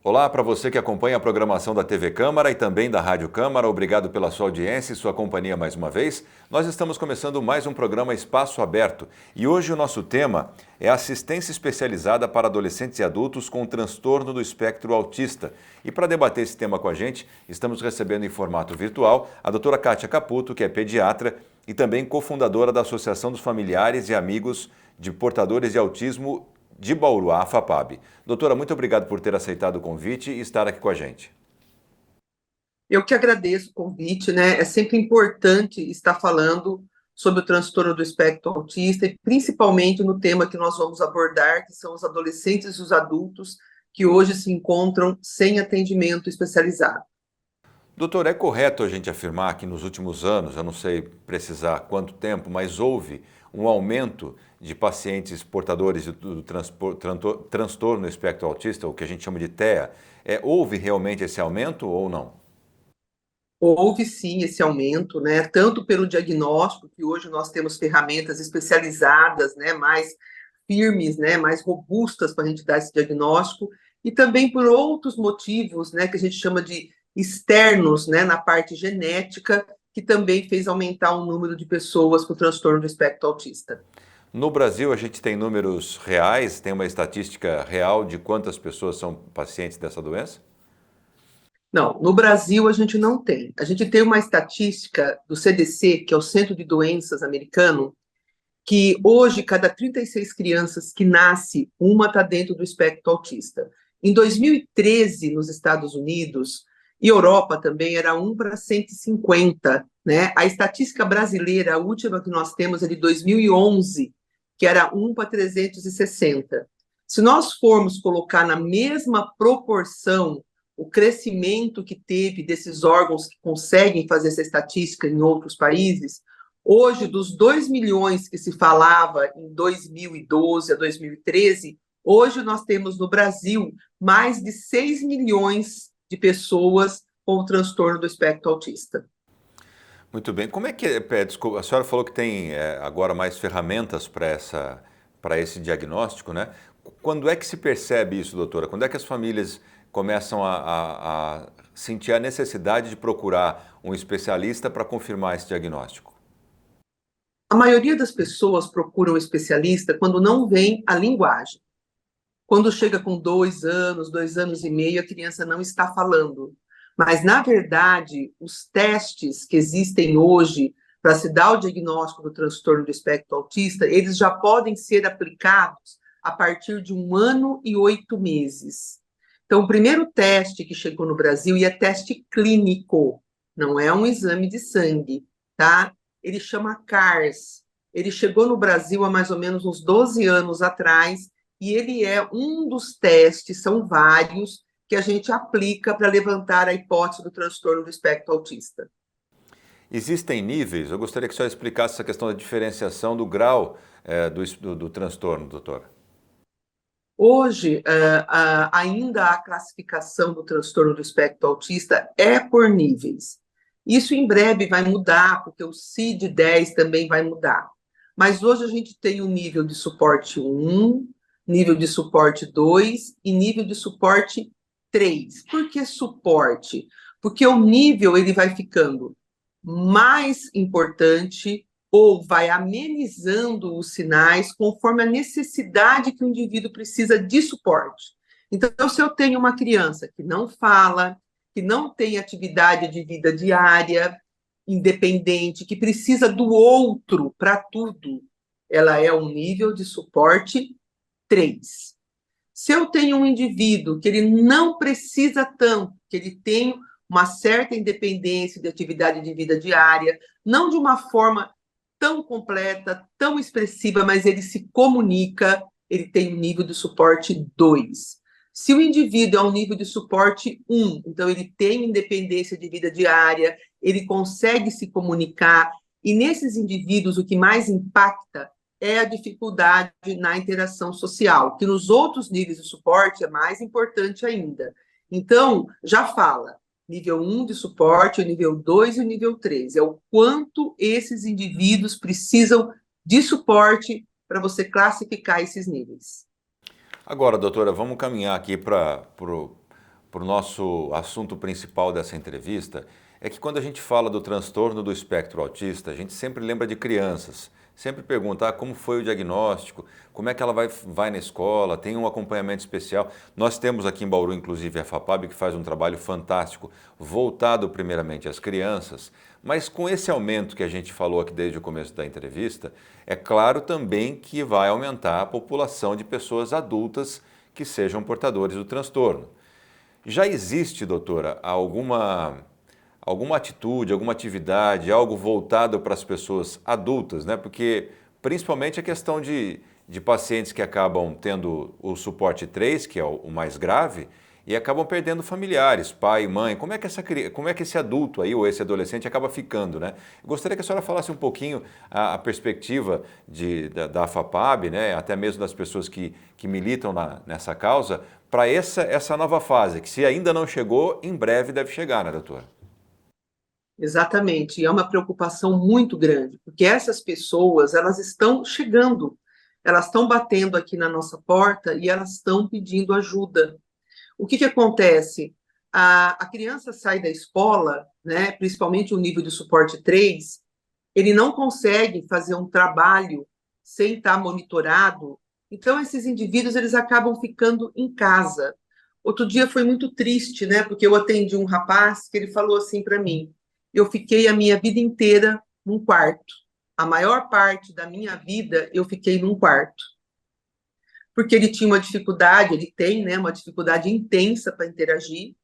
Olá para você que acompanha a programação da TV Câmara e também da Rádio Câmara. Obrigado pela sua audiência e sua companhia mais uma vez. Nós estamos começando mais um programa Espaço Aberto e hoje o nosso tema é assistência especializada para adolescentes e adultos com transtorno do espectro autista. E para debater esse tema com a gente, estamos recebendo em formato virtual a doutora Kátia Caputo, que é pediatra e também cofundadora da Associação dos Familiares e Amigos de Portadores de Autismo de Bauru, a AFAPAB. Doutora, muito obrigado por ter aceitado o convite e estar aqui com a gente. Eu que agradeço o convite, né? É sempre importante estar falando sobre o transtorno do espectro autista e principalmente no tema que nós vamos abordar, que são os adolescentes e os adultos que hoje se encontram sem atendimento especializado. Doutor, é correto a gente afirmar que nos últimos anos, eu não sei precisar quanto tempo, mas houve um aumento de pacientes portadores do transtorno espectro autista, o que a gente chama de TEA. Houve realmente esse aumento ou não? Houve sim esse aumento, né? Tanto pelo diagnóstico, que hoje nós temos ferramentas especializadas, né? Mais firmes, né? Mais robustas para a gente dar esse diagnóstico, e também por outros motivos, né? Que a gente chama de externos, né? Na parte genética, que também fez aumentar o número de pessoas com transtorno do espectro autista. No Brasil, a gente tem números reais, tem uma estatística real de quantas pessoas são pacientes dessa doença? Não, no Brasil a gente não tem. A gente tem uma estatística do CDC, que é o Centro de Doenças americano, que hoje, cada 36 crianças que nasce, uma está dentro do espectro autista. Em 2013, nos Estados Unidos e Europa também, era 1 para 150, né? A estatística brasileira, a última que nós temos, é de 2011, que era 1 para 360. Se nós formos colocar na mesma proporção o crescimento que teve desses órgãos que conseguem fazer essa estatística em outros países, hoje, dos 2 milhões que se falava em 2012 a 2013, hoje nós temos no Brasil mais de 6 milhões de pessoas com transtorno do espectro autista. Muito bem. Como é que desculpa, a senhora falou que tem agora mais ferramentas para esse diagnóstico, né? Quando é que se percebe isso, doutora? Quando é que as famílias começam a sentir a necessidade de procurar um especialista para confirmar esse diagnóstico? A maioria das pessoas procuram um especialista quando não vem a linguagem. Quando chega com 2 anos, 2 anos e meio, a criança não está falando. Mas, na verdade, os testes que existem hoje para se dar o diagnóstico do transtorno do espectro autista, eles já podem ser aplicados a partir de 1 ano e 8 meses. Então, o primeiro teste que chegou no Brasil, e é teste clínico, não é um exame de sangue, tá? Ele chama CARS. Ele chegou no Brasil há mais ou menos uns 12 anos atrás, e ele é um dos testes, são vários, que a gente aplica para levantar a hipótese do transtorno do espectro autista. Existem níveis? Eu gostaria que a senhora explicasse essa questão da diferenciação do grau do transtorno, doutora. Hoje, ainda a classificação do transtorno do espectro autista é por níveis. Isso em breve vai mudar, porque o CID-10 também vai mudar. Mas hoje a gente tem o nível de suporte 1, nível de suporte 2 e nível de suporte 3. Por que suporte? Porque o nível ele vai ficando mais importante ou vai amenizando os sinais conforme a necessidade que o indivíduo precisa de suporte. Então, se eu tenho uma criança que não fala, que não tem atividade de vida diária, independente, que precisa do outro para tudo, ela é um nível de suporte 3. Se eu tenho um indivíduo que ele não precisa tanto, que ele tem uma certa independência de atividade de vida diária, não de uma forma tão completa, tão expressiva, mas ele se comunica, ele tem um nível de suporte 2. Se o indivíduo é um nível de suporte 1, então ele tem independência de vida diária, ele consegue se comunicar, e nesses indivíduos o que mais impacta é a dificuldade na interação social, que nos outros níveis de suporte é mais importante ainda. Então, já fala, nível 1 de suporte, o nível 2 e o nível 3. É o quanto esses indivíduos precisam de suporte para você classificar esses níveis. Agora, doutora, vamos caminhar aqui para para o nosso assunto principal dessa entrevista, é que quando a gente fala do transtorno do espectro autista, a gente sempre lembra de crianças. Sempre pergunta como foi o diagnóstico, como é que ela vai na escola, tem um acompanhamento especial. Nós temos aqui em Bauru, inclusive, a FAPAB, que faz um trabalho fantástico, voltado primeiramente às crianças, mas com esse aumento que a gente falou aqui desde o começo da entrevista, é claro também que vai aumentar a população de pessoas adultas que sejam portadores do transtorno. Já existe, doutora, alguma atitude, alguma atividade, algo voltado para as pessoas adultas, né? Porque principalmente a questão de pacientes que acabam tendo o suporte 3, que é o mais grave, e acabam perdendo familiares, pai, mãe. Como é que esse adulto aí, ou esse adolescente, acaba ficando, né? Eu gostaria que a senhora falasse um pouquinho a perspectiva da FAPAB, né? Até mesmo das pessoas que militam nessa causa, para essa nova fase, que se ainda não chegou, em breve deve chegar, né, doutora? Exatamente, e é uma preocupação muito grande, porque essas pessoas, elas estão chegando, elas estão batendo aqui na nossa porta e elas estão pedindo ajuda. O que acontece? A criança sai da escola, né, principalmente o nível de suporte 3, ele não consegue fazer um trabalho sem estar monitorado, então esses indivíduos, eles acabam ficando em casa. Outro dia foi muito triste, né, porque eu atendi um rapaz que ele falou assim para mim: eu fiquei a minha vida inteira num quarto. A maior parte da minha vida eu fiquei num quarto. Porque ele tinha uma dificuldade, ele tem, né, uma dificuldade intensa para interagir.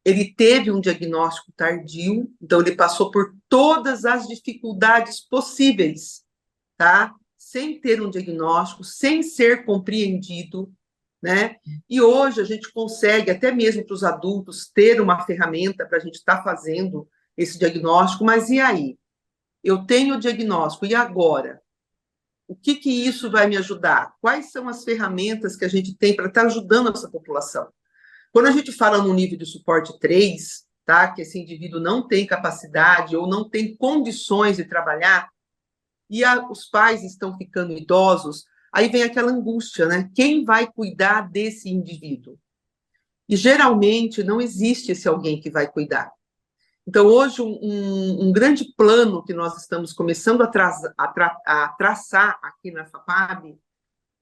Ele teve um diagnóstico tardio, então ele passou por todas as dificuldades possíveis, tá? Sem ter um diagnóstico, sem ser compreendido, né? E hoje a gente consegue, até mesmo para os adultos, ter uma ferramenta para a gente estar fazendo esse diagnóstico, mas e aí? Eu tenho o diagnóstico, e agora? O que isso vai me ajudar? Quais são as ferramentas que a gente tem para estar ajudando essa população? Quando a gente fala no nível de suporte 3, tá, que esse indivíduo não tem capacidade ou não tem condições de trabalhar, e os pais estão ficando idosos, aí vem aquela angústia, né? Quem vai cuidar desse indivíduo? E geralmente não existe esse alguém que vai cuidar. Então, hoje, um grande plano que nós estamos começando a traçar aqui na FAPAB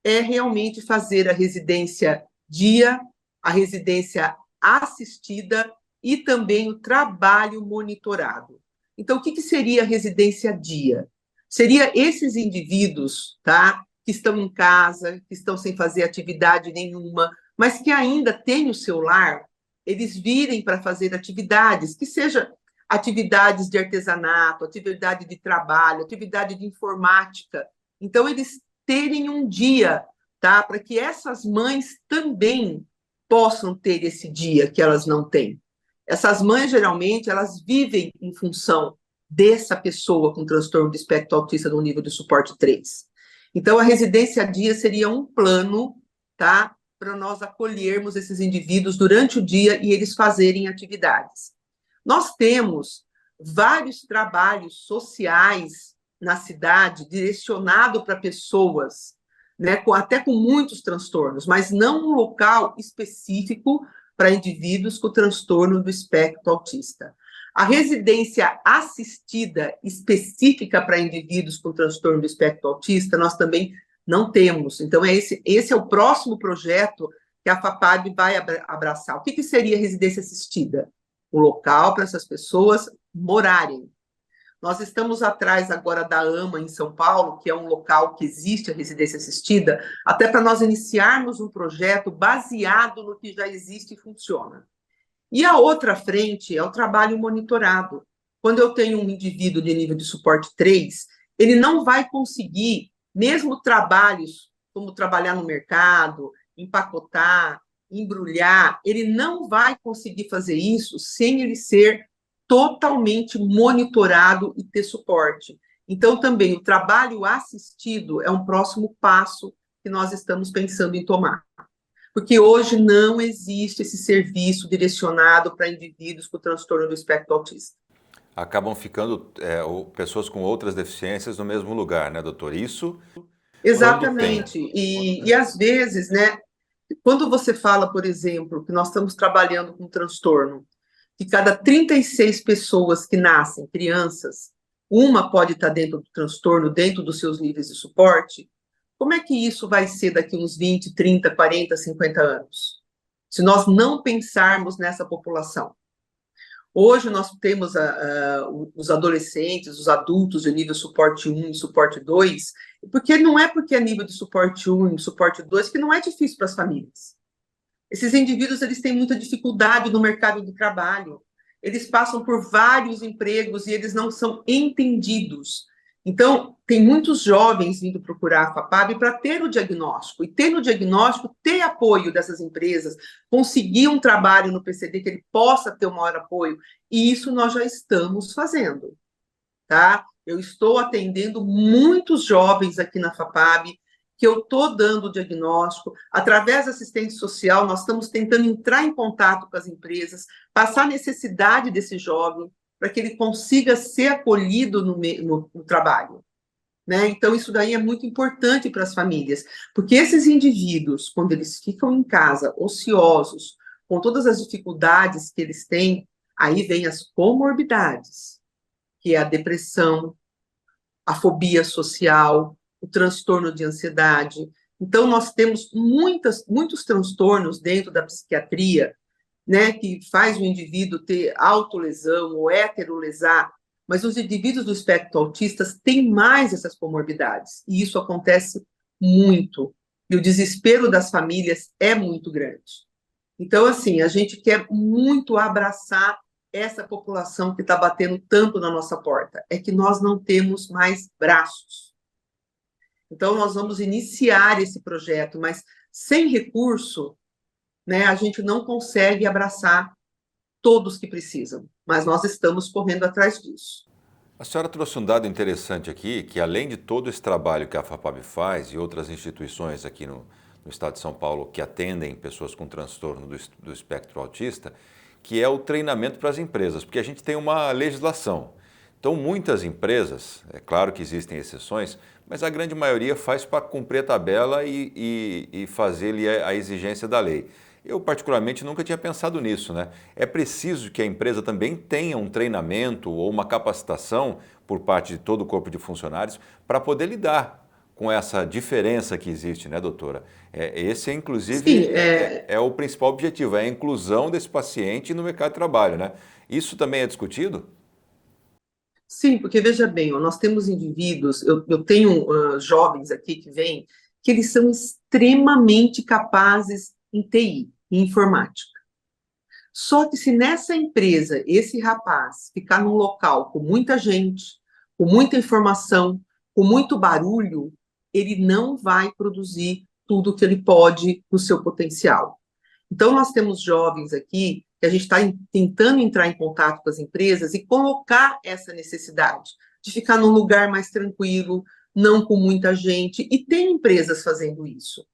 é realmente fazer a residência dia, a residência assistida e também o trabalho monitorado. Então, o que seria a residência dia? Seria esses indivíduos, tá, que estão em casa, que estão sem fazer atividade nenhuma, mas que ainda têm o seu lar, eles virem para fazer atividades, que seja atividades de artesanato, atividade de trabalho, atividade de informática. Então, eles terem um dia, tá, para que essas mães também possam ter esse dia que elas não têm. Essas mães, geralmente, elas vivem em função dessa pessoa com transtorno do espectro autista no nível de suporte 3. Então, a residência dia seria um plano, tá, para nós acolhermos esses indivíduos durante o dia e eles fazerem atividades. Nós temos vários trabalhos sociais na cidade direcionado para pessoas, né, até com muitos transtornos, mas não um local específico para indivíduos com transtorno do espectro autista. A residência assistida específica para indivíduos com transtorno do espectro autista, nós também não temos. Então, esse é o próximo projeto que a FAPAB vai abraçar. O que seria residência assistida? Um local para essas pessoas morarem. Nós estamos atrás agora da AMA em São Paulo, que é um local que existe a residência assistida, até para nós iniciarmos um projeto baseado no que já existe e funciona. E a outra frente é o trabalho monitorado. Quando eu tenho um indivíduo de nível de suporte 3, ele não vai conseguir, mesmo trabalhos como trabalhar no mercado, empacotar, embrulhar, ele não vai conseguir fazer isso sem ele ser totalmente monitorado e ter suporte. Então, também, o trabalho assistido é um próximo passo que nós estamos pensando em tomar. Porque hoje não existe esse serviço direcionado para indivíduos com transtorno do espectro autista. Acabam ficando pessoas com outras deficiências no mesmo lugar, né, doutor? Isso Exatamente. E às vezes, né, Quando você fala, por exemplo, que nós estamos trabalhando com transtorno, que cada 36 pessoas que nascem, crianças, uma pode estar dentro do transtorno, dentro dos seus níveis de suporte, como é que isso vai ser daqui uns 20, 30, 40, 50 anos? Se nós não pensarmos nessa população. Hoje nós temos os adolescentes, os adultos de nível suporte 1 e suporte 2, porque não é porque é nível de suporte 1 e suporte 2 que não é difícil para as famílias. Esses indivíduos, eles têm muita dificuldade no mercado de trabalho. Eles passam por vários empregos e eles não são entendidos. Então, tem muitos jovens vindo procurar a FAPAB para ter o diagnóstico, e ter no diagnóstico, ter apoio dessas empresas, conseguir um trabalho no PCD que ele possa ter o maior apoio, e isso nós já estamos fazendo, tá? Eu estou atendendo muitos jovens aqui na FAPAB, que eu estou dando o diagnóstico, através da assistente social, nós estamos tentando entrar em contato com as empresas, passar a necessidade desse jovem, para que ele consiga ser acolhido no trabalho. Né? Então, isso daí é muito importante para as famílias, porque esses indivíduos, quando eles ficam em casa, ociosos, com todas as dificuldades que eles têm, aí vem as comorbidades, que é a depressão, a fobia social, o transtorno de ansiedade. Então, nós temos muitos transtornos dentro da psiquiatria, né, que faz o indivíduo ter autolesão ou heterolesar, mas os indivíduos do espectro autista têm mais essas comorbidades, e isso acontece muito, e o desespero das famílias é muito grande. Então, assim, a gente quer muito abraçar essa população que está batendo tanto na nossa porta, é que nós não temos mais braços. Então, nós vamos iniciar esse projeto, mas sem recurso, né, a gente não consegue abraçar todos que precisam, mas nós estamos correndo atrás disso. A senhora trouxe um dado interessante aqui, que além de todo esse trabalho que a FAPAB faz e outras instituições aqui no estado de São Paulo que atendem pessoas com transtorno do espectro autista, que é o treinamento para as empresas, porque a gente tem uma legislação. Então, muitas empresas, é claro que existem exceções, mas a grande maioria faz para cumprir a tabela e fazer a exigência da lei. Eu, particularmente, nunca tinha pensado nisso, né? É preciso que a empresa também tenha um treinamento ou uma capacitação por parte de todo o corpo de funcionários para poder lidar com essa diferença que existe, né, doutora? Esse, inclusive, Sim, é o principal objetivo, é a inclusão desse paciente no mercado de trabalho, né? Isso também é discutido? sim, porque veja bem, ó, nós temos indivíduos, eu tenho jovens aqui que vêm, que eles são extremamente capazes em TI, em informática. Só que se nessa empresa, esse rapaz ficar num local com muita gente, com muita informação, com muito barulho, ele não vai produzir tudo que ele pode no seu potencial. Então, nós temos jovens aqui que a gente está tentando entrar em contato com as empresas e colocar essa necessidade de ficar num lugar mais tranquilo, não com muita gente, e tem empresas fazendo isso.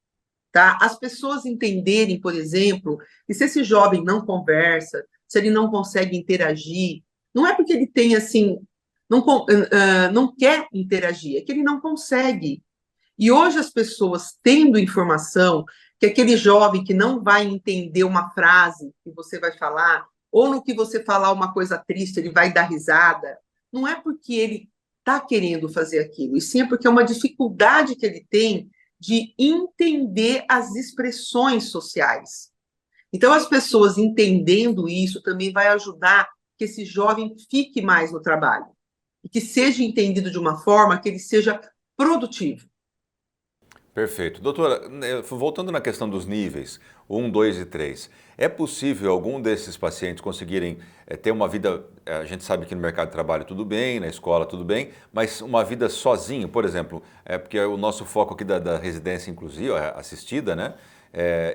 Tá? As pessoas entenderem, por exemplo, que se esse jovem não conversa, se ele não consegue interagir, não é porque ele tem assim, não quer interagir, é que ele não consegue. E hoje as pessoas tendo informação que aquele jovem que não vai entender uma frase que você vai falar, ou no que você falar uma coisa triste, ele vai dar risada, não é porque ele está querendo fazer aquilo, e sim é porque é uma dificuldade que ele tem de entender as expressões sociais. Então, as pessoas entendendo isso também vai ajudar que esse jovem fique mais no trabalho e que seja entendido de uma forma que ele seja produtivo. Perfeito. Doutora, voltando na questão dos níveis, 1, 2 e 3, é possível algum desses pacientes conseguirem ter uma vida, a gente sabe que no mercado de trabalho tudo bem, na escola tudo bem, mas uma vida sozinho, por exemplo, porque o nosso foco aqui da residência inclusiva, assistida, né?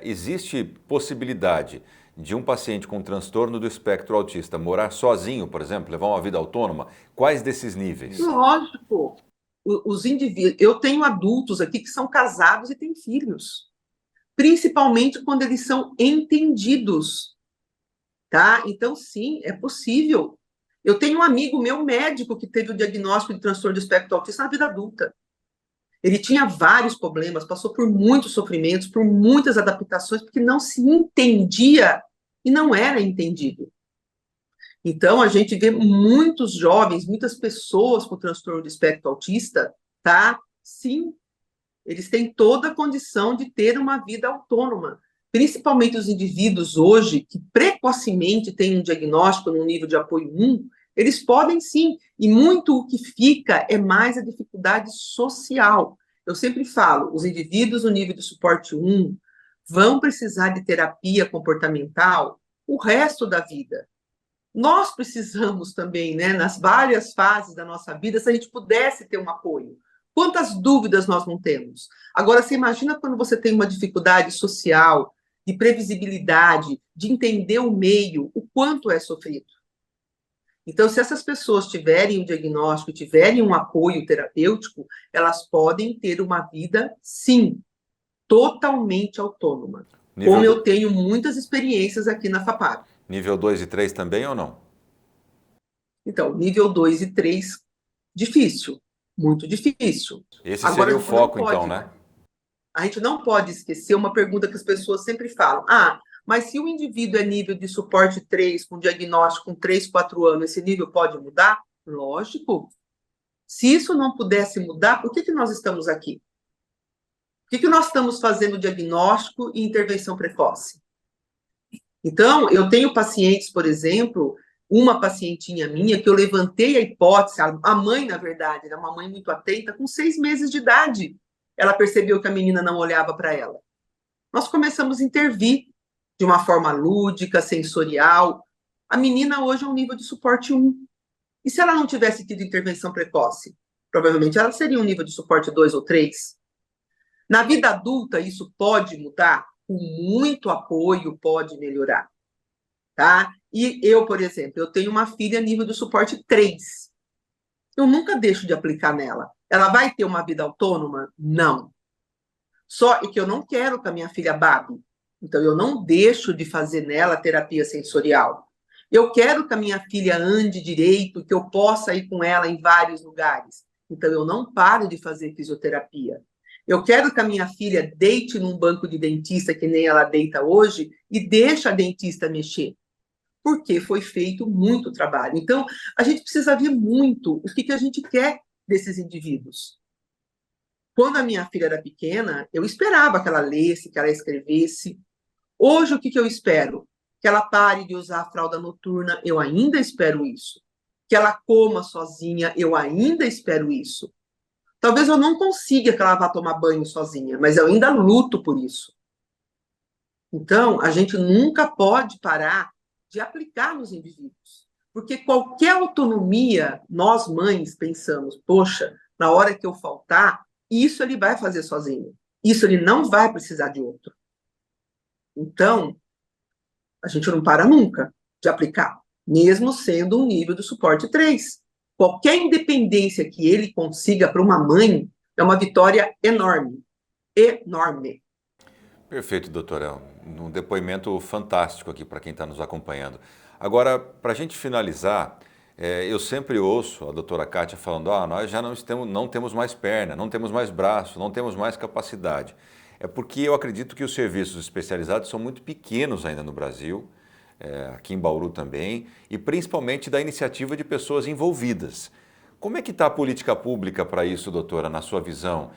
Existe possibilidade de um paciente com transtorno do espectro autista morar sozinho, por exemplo, levar uma vida autônoma? Quais desses níveis? Lógico, os indivíduos. Eu tenho adultos aqui que são casados e têm filhos, principalmente quando eles são entendidos, tá? Então, sim, é possível. Eu tenho um amigo meu médico que teve o diagnóstico de transtorno do espectro autista na vida adulta. Ele tinha vários problemas, passou por muitos sofrimentos, por muitas adaptações, porque não se entendia e não era entendido. Então, a gente vê muitos jovens, muitas pessoas com transtorno de espectro autista, tá? Sim, eles têm toda a condição de ter uma vida autônoma, principalmente os indivíduos hoje que precocemente têm um diagnóstico no nível de apoio 1, eles podem sim, e muito o que fica é mais a dificuldade social. Eu sempre falo, os indivíduos no nível de suporte 1 vão precisar de terapia comportamental o resto da vida. Nós precisamos também, né, nas várias fases da nossa vida, se a gente pudesse ter um apoio. Quantas dúvidas nós não temos? Agora, você imagina quando você tem uma dificuldade social, de previsibilidade, de entender o meio, o quanto é sofrido. Então, se essas pessoas tiverem um diagnóstico, tiverem um apoio terapêutico, elas podem ter uma vida, sim, totalmente autônoma. Como eu tenho muitas experiências aqui na FAPAB. Nível 2 e 3 também ou não? Então, nível 2 e 3, difícil, muito difícil. Esse Agora, seria o foco, então, né? A gente não pode esquecer uma pergunta que as pessoas sempre falam. Mas se o indivíduo é nível de suporte 3, com diagnóstico com 3, 4 anos, esse nível pode mudar? Lógico. Se isso não pudesse mudar, por que nós estamos aqui? Por que nós estamos fazendo diagnóstico e intervenção precoce? Então, eu tenho pacientes, por exemplo, uma pacientinha minha, que eu levantei a hipótese, a mãe, na verdade, era uma mãe muito atenta, com 6 meses de idade, ela percebeu que a menina não olhava para ela. Nós começamos a intervir de uma forma lúdica, sensorial. A menina hoje é um nível de suporte 1. E se ela não tivesse tido intervenção precoce? Provavelmente ela seria um nível de suporte 2 ou 3. Na vida adulta, isso pode mudar? Com muito apoio, pode melhorar. Tá? E eu, por exemplo, eu tenho uma filha nível de suporte 3. Eu nunca deixo de aplicar nela. Ela vai ter uma vida autônoma? Não. Só que eu não quero que a minha filha babe. Então, eu não deixo de fazer nela terapia sensorial. Eu quero que a minha filha ande direito, que eu possa ir com ela em vários lugares. Então, eu não paro de fazer fisioterapia. Eu quero que a minha filha deite num banco de dentista, que nem ela deita hoje, e deixe a dentista mexer. Porque foi feito muito trabalho. Então, a gente precisa ver muito o que a gente quer desses indivíduos. Quando a minha filha era pequena, eu esperava que ela lesse, que ela escrevesse. Hoje, o que eu espero? Que ela pare de usar a fralda noturna, eu ainda espero isso. Que ela coma sozinha, eu ainda espero isso. Talvez eu não consiga que ela vá tomar banho sozinha, mas eu ainda luto por isso. Então, a gente nunca pode parar de aplicar nos indivíduos. Porque qualquer autonomia, nós mães pensamos, poxa, na hora que eu faltar, isso ele vai fazer sozinho. Isso ele não vai precisar de outro. Então, a gente não para nunca de aplicar, mesmo sendo um nível de suporte 3. Qualquer independência que ele consiga para uma mãe é uma vitória enorme. Enorme. Perfeito, doutora. Um depoimento fantástico aqui para quem está nos acompanhando. Agora, para a gente finalizar, eu sempre ouço a doutora Kátia falando, nós já não temos mais perna, não temos mais braço, não temos mais capacidade. É porque eu acredito que os serviços especializados são muito pequenos ainda no Brasil, aqui em Bauru também, e principalmente da iniciativa de pessoas envolvidas. Como é que está a política pública para isso, doutora, na sua visão?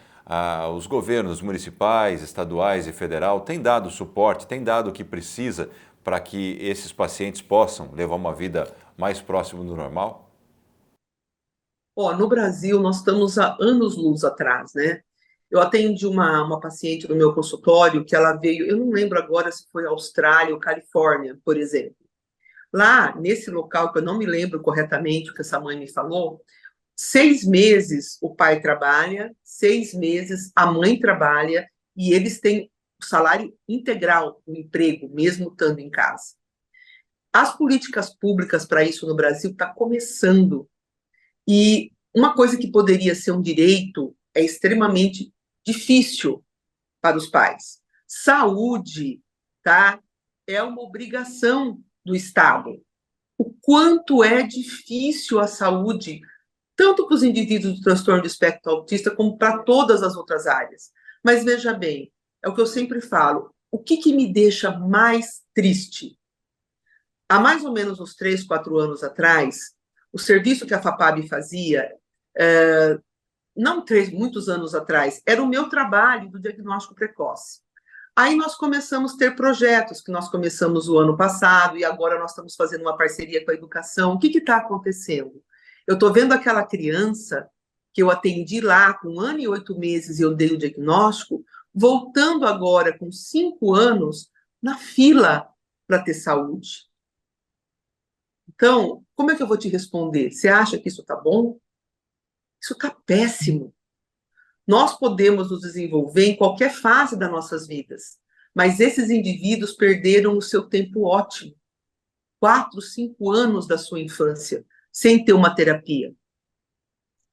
Os governos municipais, estaduais e federal têm dado suporte, têm dado o que precisa para que esses pacientes possam levar uma vida mais próxima do normal? No Brasil, nós estamos há anos-luz atrás, né? Eu atendi uma paciente no meu consultório que ela veio, eu não lembro agora se foi Austrália ou Califórnia, por exemplo. Lá, nesse local, que eu não me lembro corretamente o que essa mãe me falou, 6 meses o pai trabalha, 6 meses a mãe trabalha, e eles têm o salário integral do emprego, mesmo estando em casa. As políticas públicas para isso no Brasil estão começando. E uma coisa que poderia ser um direito é extremamente difícil para os pais. Saúde, tá? É uma obrigação do Estado. O quanto é difícil a saúde, tanto para os indivíduos do transtorno do espectro autista, como para todas as outras áreas. Mas veja bem, é o que eu sempre falo, o que me deixa mais triste? Há mais ou menos uns 3, 4 anos atrás, o serviço que a FAPAB fazia, não muitos anos atrás, era o meu trabalho do diagnóstico precoce. Aí nós começamos a ter projetos, que nós começamos o ano passado, e agora nós estamos fazendo uma parceria com a educação. O que está acontecendo? Eu estou vendo aquela criança que eu atendi lá com 1 ano e 8 meses e eu dei o diagnóstico, voltando agora com 5 anos na fila para ter saúde. Então, como é que eu vou te responder? Você acha que isso está bom? Isso está péssimo. Nós podemos nos desenvolver em qualquer fase das nossas vidas, mas esses indivíduos perderam o seu tempo ótimo, 4, 5 anos da sua infância, sem ter uma terapia.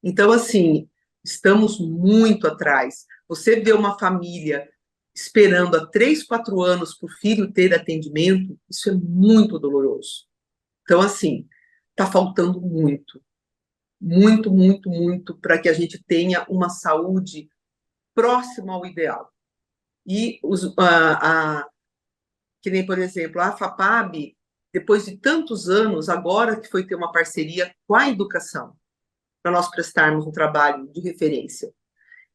Então, assim, estamos muito atrás. Você vê uma família esperando há 3, 4 anos para o filho ter atendimento, isso é muito doloroso. Então, assim, está faltando muito, muito, muito, muito para que a gente tenha uma saúde próxima ao ideal. E que nem, por exemplo, a FAPAB, depois de tantos anos, agora que foi ter uma parceria com a educação, para nós prestarmos um trabalho de referência.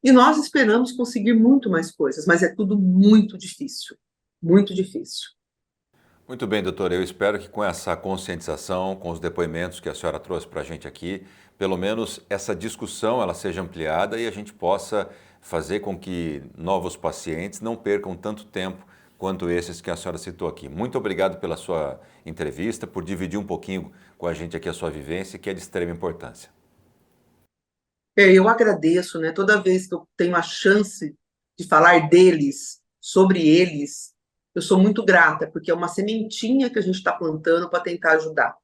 E nós esperamos conseguir muito mais coisas, mas é tudo muito difícil, muito difícil. Muito bem, doutora. Eu espero que com essa conscientização, com os depoimentos que a senhora trouxe para a gente aqui, pelo menos essa discussão ela seja ampliada e a gente possa fazer com que novos pacientes não percam tanto tempo quanto esses que a senhora citou aqui. Muito obrigado pela sua entrevista, por dividir um pouquinho com a gente aqui a sua vivência, que é de extrema importância. Eu agradeço, né? Toda vez que eu tenho a chance de falar deles, sobre eles, eu sou muito grata, porque é uma sementinha que a gente está plantando para tentar ajudar.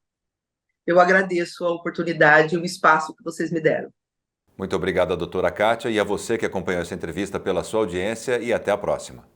Eu agradeço a oportunidade e o espaço que vocês me deram. Muito obrigado, doutora Kátia, e a você que acompanhou essa entrevista pela sua audiência e até a próxima.